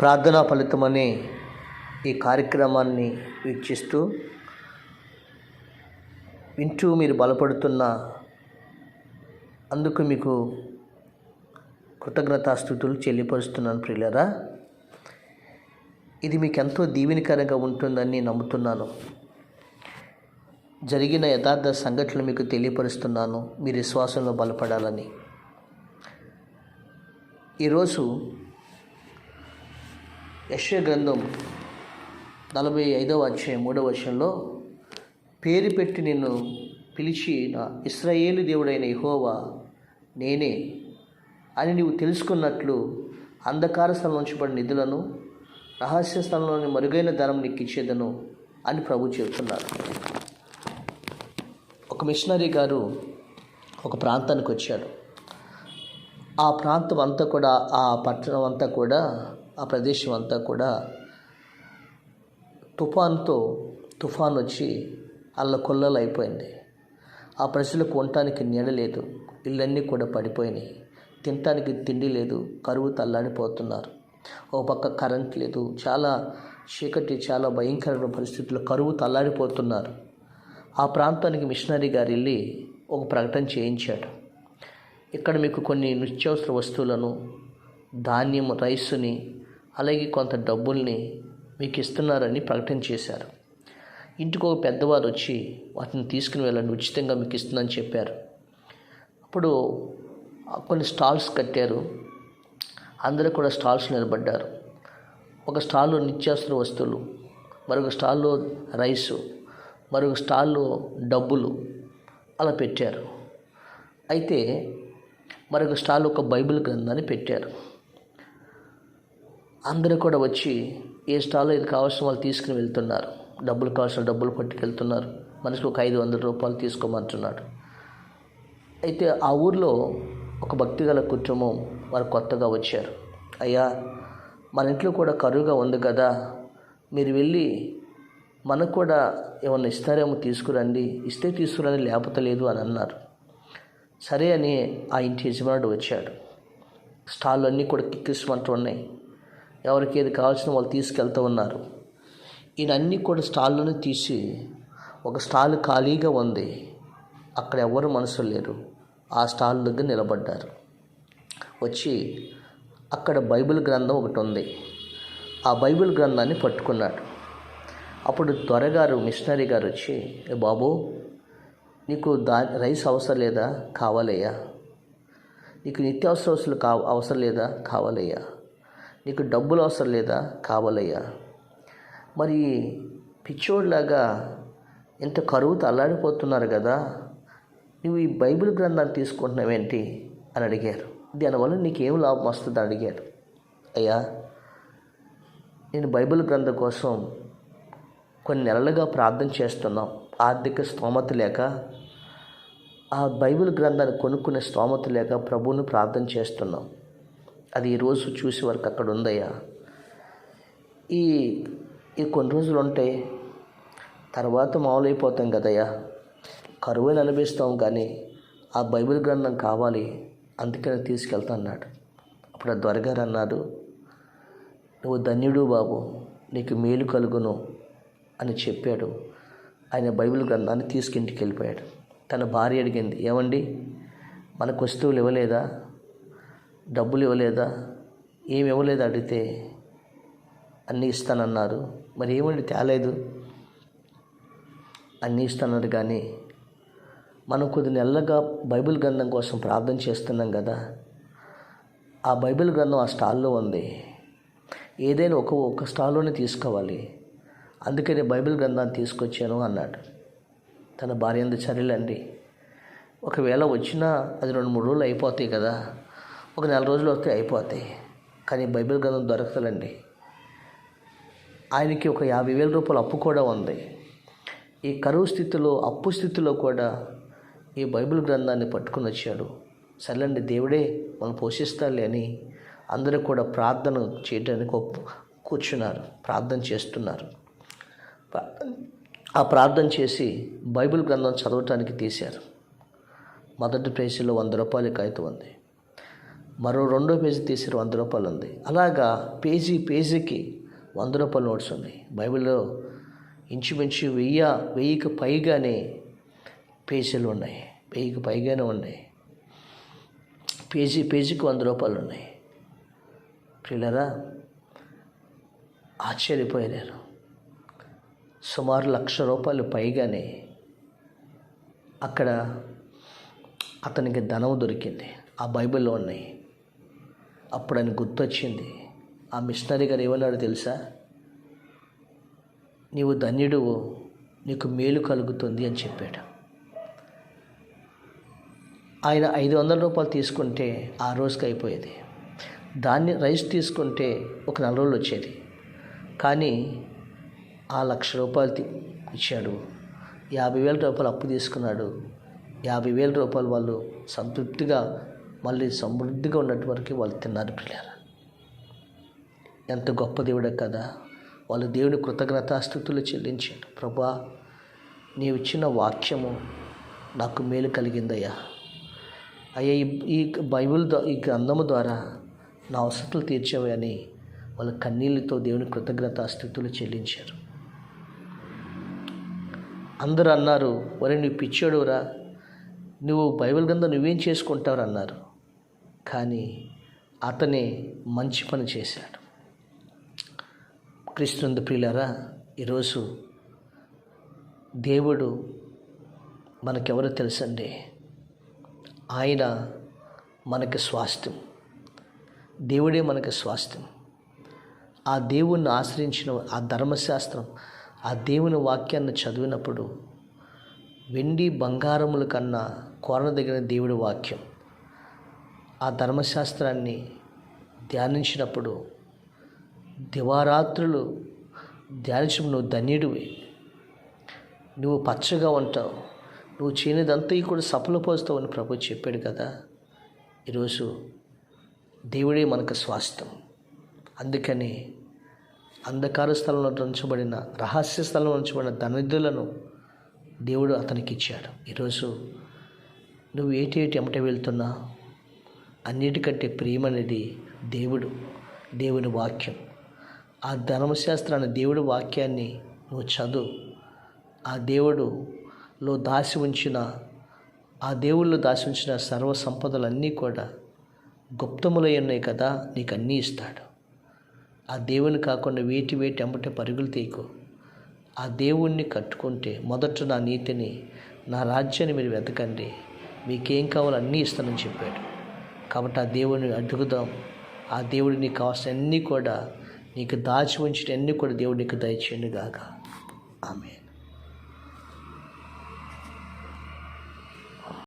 ప్రార్థనా ఫలితం అనే ఈ కార్యక్రమాన్ని వీక్షిస్తూ వింటూ మీరు బలపడుతున్న అందుకు మీకు కృతజ్ఞతాస్తుతులు చెల్లిపరుస్తున్నాను ప్రియులారా. ఇది మీకు ఎంతో దీవెనకరంగా ఉంటుందని నమ్ముతున్నాను. జరిగిన యథార్థ సంఘటనలు మీకు తెలియపరుస్తున్నాను, మీ విశ్వాసంలో బలపడాలని. ఈరోజు యెషయా గ్రంథం 45వ అధ్యాయం 3వ వచనంలో, పేరు పెట్టి నిన్ను పిలిచిన ఇశ్రాయేలు దేవుడైన యెహోవా నేనే అని నీవు తెలుసుకున్నట్లు అంధకార స్థలంలో ఉంచబడిన నిధులను, రహస్య స్థలంలోని మరుగైన ధనం నీకు ఇచ్చేదను అని ప్రభు చెబుతున్నారు. ఒక మిషనరీ గారు ఒక ప్రాంతానికి వచ్చాడు. ఆ ప్రాంతం అంతా కూడా, ఆ పట్టణం అంతా కూడా, ఆ ప్రదేశం అంతా కూడా తుఫాన్ వచ్చి అల్లకొల్లలు అయిపోయింది. ఆ ప్రజలకు ఉండటానికి నీడ లేదు, ఇళ్ళన్నీ కూడా పడిపోయినాయి, తినటానికి తిండి లేదు, కరువు తల్లాడిపోతున్నారు. ఓ పక్క కరెంట్ లేదు, చాలా చీకటి, చాలా భయంకరమైన పరిస్థితుల్లో కరువు తల్లాడిపోతున్నారు. ఆ ప్రాంతానికి మిషనరీ గారు వెళ్ళి ఒక ప్రకటన చేయించాడు. ఇక్కడ మీకు కొన్ని నిత్యావసర వస్తువులను, ధాన్యం, రైసుని, అలాగే కొంత డబ్బుల్ని మీకు ఇస్తున్నారని ప్రకటన చేశారు. ఇంటికి ఒక పెద్దవారు వచ్చి వాటిని తీసుకుని వెళ్ళండి, ఉచితంగా మీకు ఇస్తుందని చెప్పారు. అప్పుడు కొన్ని స్టాల్స్ కట్టారు. అందరూ కూడా స్టాల్స్ నిలబడ్డారు. ఒక స్టాల్లో నిత్యావసర వస్తువులు, మరొక స్టాల్లో రైసు, మరొక స్టాల్లో డబ్బులు అలా పెట్టారు. అయితే మరొక స్టాల్ ఒక బైబిల్ గ్రంథాన్ని పెట్టారు. అందరూ కూడా వచ్చి ఏ స్టాల్లో ఇది కావాల్సిన వాళ్ళు తీసుకుని వెళ్తున్నారు. డబ్బులు కావాల్సిన డబ్బులు పట్టుకెళ్తున్నారు. మనిషికి ఒక 500 రూపాయలు తీసుకోమంటున్నాడు. అయితే ఆ ఊర్లో ఒక భక్తిగల కుటుంబం వారు కొత్తగా వచ్చారు. అయ్యా, మన ఇంట్లో కూడా కరువుగా ఉంది కదా, మీరు వెళ్ళి మనకు కూడా ఏమన్నా ఇస్తారేమో తీసుకురండి, ఇస్తే తీసుకురండి, లేకపోతే లేదు అని అన్నారు. సరే అని ఆ ఇంటి యజమానుడు వచ్చాడు. స్టాళ్ళు అన్నీ కూడా కిక్కిసమంటూ ఉన్నాయి. ఎవరికి ఏది కావాల్సిన వాళ్ళు తీసుకెళ్తూ ఉన్నారు. ఈయన అన్నీ కూడా స్టాల్లోనే తీసి, ఒక స్టాల్ ఖాళీగా ఉంది, అక్కడ ఎవరు మనుషులు లేరు, ఆ స్టాల్ దగ్గర నిలబడ్డారు. వచ్చి అక్కడ బైబిల్ గ్రంథం ఒకటి ఉంది, ఆ బైబిల్ గ్రంథాన్ని పట్టుకున్నాడు. అప్పుడు దొరగారు, మిషనరీ గారు వచ్చి, బాబు నీకు రైస్ అవసరం లేదా? కావాలయ్యా. నీకు నిత్యావసర వస్తువులు అవసరం లేదా? కావాలయ్యా. నీకు డబ్బులు అవసరం లేదా? కావాలయ్యా. మరి పిచ్చోడ్లాగా ఇంత కరువుతో అల్లాడిపోతున్నారు కదా, నువ్వు ఈ బైబిల్ గ్రంథాన్ని తీసుకుంటున్నావేంటి అని అడిగారు. దానివల్ల నీకేం లాభం వస్తుంది అడిగారు. అయ్యా, నేను బైబిల్ గ్రంథం కోసం కొన్ని నెలలుగా ప్రార్థన చేస్తున్నాం. ఆర్థిక స్తోమత లేక, ఆ బైబిల్ గ్రంథాన్ని కొనుక్కునే స్తోమత లేక ప్రభువుని ప్రార్థన చేస్తున్నాం. అది ఈరోజు చూసే వరకు అక్కడ ఉందయ్యా. ఈ కొన్ని రోజులు ఉంటాయి, తర్వాత మామూలైపోతాం కదయ్యా, కరువుని అనిపిస్తాం, కానీ ఆ బైబిల్ గ్రంథం కావాలి, అందుకని తీసుకెళ్తా అన్నాడు. అప్పుడు ఆ దొరగారు అన్నాడు, నువ్వు ధన్యుడు బాబు, నీకు మేలు కలుగును అని చెప్పాడు. ఆయన బైబిల్ గ్రంథాన్ని తీసుకింటికి వెళ్ళిపోయాడు. తన భార్య అడిగింది, ఏమండి మనకు వస్తువులు ఇవ్వలేదా, డబ్బులు ఇవ్వలేదా, ఏమి ఇవ్వలేదు అడిగితే అన్నీ ఇస్తానన్నారు, మరి ఏమండి తేలేదు? అన్నీ ఇస్తానన్నారు, కానీ మనం కొద్ది నెలలుగా బైబిల్ గ్రంథం కోసం ప్రార్థన చేస్తున్నాం కదా, ఆ బైబిల్ గ్రంథం ఆ స్టాల్లో ఉంది, ఏదైనా ఒక స్టాల్లోనే తీసుకోవాలి, అందుకని బైబిల్ గ్రంథాన్ని తీసుకొచ్చాను అన్నాడు. తన భార్య అందు, సరేలేండి, ఒకవేళ వచ్చినా అది 2-3 రోజులు అయిపోతాయి కదా, ఒక 4 రోజులు వస్తే అయిపోతాయి, కానీ బైబిల్ గ్రంథం దొరకదండి. ఆయనకి ఒక 50,000 రూపాయలు అప్పు కూడా ఉంది. ఈ కరువు స్థితిలో, అప్పు స్థితిలో కూడా ఈ బైబిల్ గ్రంథాన్ని పట్టుకుని వచ్చాడు. సర్లేండి, దేవుడే మనం పోషిస్తాలే అని అందరూ కూడా ప్రార్థన చేయడానికి కూర్చున్నారు, ప్రార్థన చేస్తున్నారు. ఆ ప్రార్థన చేసి బైబిల్ గ్రంథం చదవటానికి తీశారు. మొదటి పేజీలో 100 రూపాయల కాగితం ఉంది. మరో రెండో పేజీ తీసి 100 రూపాయలు ఉంది. అలాగా పేజీకి 100 రూపాయల నోట్స్ ఉన్నాయి. బైబిల్లో ఇంచుమించు 1000కి పైగానే పేజీలు ఉన్నాయి. 1000కి పైగానే ఉన్నాయి. పేజీకి 100 రూపాయలు ఉన్నాయి. ప్రియులారా, ఆశ్చర్యపోయారు. సుమారు 1,00,000 రూపాయలు పైగానే అక్కడ అతనికి ధనం దొరికింది. ఆ బైబిల్లో ఉన్నాయి. అప్పుడు ఆయన గుర్తొచ్చింది. ఆ మిషనరీ గారు ఏమన్నాడు తెలుసా? నీవు ధన్యుడువు, నీకు మేలు కలుగుతుంది అని చెప్పాడు. ఆయన 500 రూపాయలు తీసుకుంటే ఆ రోజుకి అయిపోయేది. దాన్ని రైస్ తీసుకుంటే ఒక 4 రోజులు వచ్చేది. కానీ ఆ 1,00,000 రూపాయలు ఇచ్చాడు. 50,000 రూపాయలు అప్పు తీసుకున్నాడు. 50,000 రూపాయలు వాళ్ళు సంతృప్తిగా మళ్ళీ సమృద్ధిగా ఉన్నట్టు వరకు వాళ్ళు తిన్నారు. పిల్లలు, ఎంత గొప్ప దేవుడే కదా. వాళ్ళు దేవుని కృతజ్ఞతాస్తుతులు చెల్లించారు. ప్రభా, నీవు ఇచ్చిన వాక్యము నాకు మేలు కలిగిందయ్యా. అయ్యా, ఈ బైబిల్ ఈ గ్రంథము ద్వారా నా అవసరాలు తీర్చావని వాళ్ళ కన్నీళ్ళతో దేవుని కృతజ్ఞతాస్తుతులు చెల్లించారు. అందరూ అన్నారు, ఒరే నువ్వు పిచ్చోడురా, నువ్వు బైబిల్ గ్రంథం నువ్వేం చేసుకుంటావు అన్నారు. కానీ అతనే మంచి పని చేశాడు. క్రీస్తునందు ప్రియులారా, ఈరోజు దేవుడు మనకెవరో తెలుసండి. ఆయన మనకి స్వాస్థ్యం. దేవుడే మనకి స్వాస్థ్యం. ఆ దేవుణ్ణి ఆశ్రయించిన ఆ ధర్మశాస్త్రం, ఆ దేవుని వాక్యాన్ని చదివినప్పుడు వెండి బంగారముల కన్నా కోరదగిన దేవుడి వాక్యం. ఆ ధర్మశాస్త్రాన్ని ధ్యానించినప్పుడు దివారాత్రులు ధ్యానించడం నువ్వు ధన్యుడివి. నువ్వు పచ్చగా ఉంటావు. నువ్వు చేయనిదంతా కూడా సఫలపరుస్తావు అని ప్రభు చెప్పాడు కదా. ఈరోజు దేవుడే మనకు స్వాస్థ్యం. అందుకని అంధకార స్థలంలో ఉంచబడిన, రహస్య స్థలంలో ఉంచబడిన ధననిధులను దేవుడు అతనికి ఇచ్చాడు. ఈరోజు నువ్వు ఏటి ఎమట వెళ్తున్నా, అన్నిటికంటే ప్రియమనేది దేవుని వాక్యం. ఆ ధర్మశాస్త్రాన్ని, దేవుడి వాక్యాన్ని నువ్వు చదువు. ఆ దేవుడిలో దాచి ఉంచిన సర్వ సంపదలన్నీ కూడా గుప్తములై ఉన్నాయి కదా, నీకు అన్నీ ఇస్తాడు. ఆ దేవుని కాకుండా వేటి ఎంబటే పరుగులు తీయకు. ఆ దేవుణ్ణి కట్టుకుంటే, మొదట నా నీతిని, నా రాజ్యాన్ని మీరు వెతకండి, మీకేం కావాలో అన్నీ ఇస్తానని చెప్పాడు. కాబట్టి ఆ దేవుని అడుగుదాం. ఆ దేవుడు నీకు కావాల్సిన అన్నీ కూడా, నీకు దాచి ఉంచిన అన్నీ కూడా దేవుడు నీకు దయచేయండి గాక. ఆమేన్.